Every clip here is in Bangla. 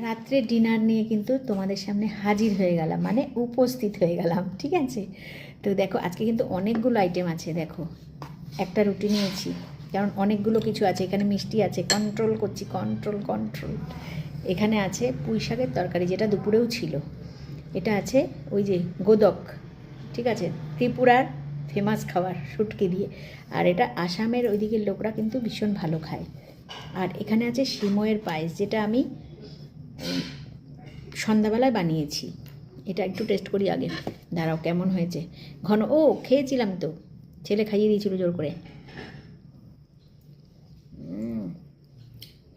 রাত্রে ডিনার নিয়ে কিন্তু তোমাদের সামনে হাজির হয়ে গেলাম, মানে উপস্থিত হয়ে গেলাম, ঠিক আছে। তো দেখো আজকে কিন্তু অনেকগুলো আইটেম আছে। দেখো একটা রুটি নিয়েছি, কারণ অনেকগুলো কিছু আছে। এখানে মিষ্টি আছে, কন্ট্রোল করছি, কন্ট্রোল। এখানে আছে পুঁই শাকের তরকারি, যেটা দুপুরেও ছিল। এটা আছে ওই যে গোদক, ঠিক আছে, ত্রিপুরার ফেমাস খাবার শুটকি দিয়ে। আর এটা আসামের ওই দিকের লোকরা কিন্তু ভীষণ ভালো খায়। আর এখানে আছে সিময়ের পায়েস, যেটা আমি সন্ধ্যাবেলায় বানিয়েছি। এটা একটু টেস্ট করি আগে, দাঁড়াও কেমন হয়েছে। ঘন ও খেয়েছিলাম তো, ছেলে খাইয়ে দিয়েছিল জোর করে।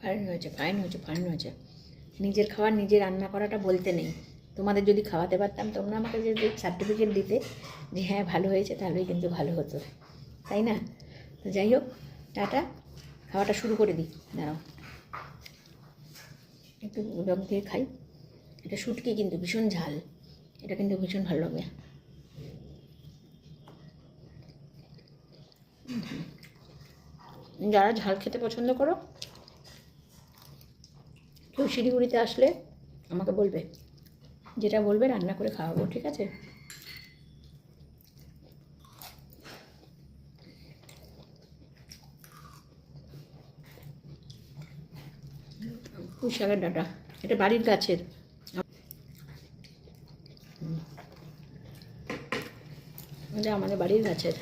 ফাইন হয়েছে। নিজের খাবার নিজে রান্না করাটা বলতে নেই। তোমাদের যদি খাওয়াতে পারতাম, তোমরা আমাকে যদি সার্টিফিকেট দিতে যে হ্যাঁ ভালো হয়েছে, তাহলেই কিন্তু ভালো হতো, তাই না? তো যাই হোক, টাটা, খাওয়াটা শুরু করে দিই। দাঁড়াও একটু রং দিয়ে খাই। এটা শুটকি কিন্তু ভীষণ ঝাল, এটা কিন্তু ভীষণ ভালো লাগবে। যারা ঝাল খেতে পছন্দ করো, কেউ শিলিগুড়িতে আসলে আমাকে বলবে, যেটা বলবে রান্না করে খাওয়াবো, ঠিক আছে? পুঁই শাকের ডাঁটা, এটা বাড়ির গাছের, এটা আমাদের বাড়ির গাছের।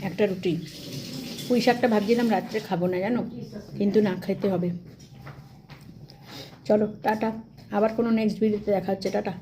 একটা রুটি। পুঁই শাকটা ভাবছিলাম রাত্রে খাবো না, জানো, কিন্তু না, খেতে হবে। চলো টাটা, আবার কোনো নেক্সট ভিডিওতে দেখা হচ্ছে, টাটা।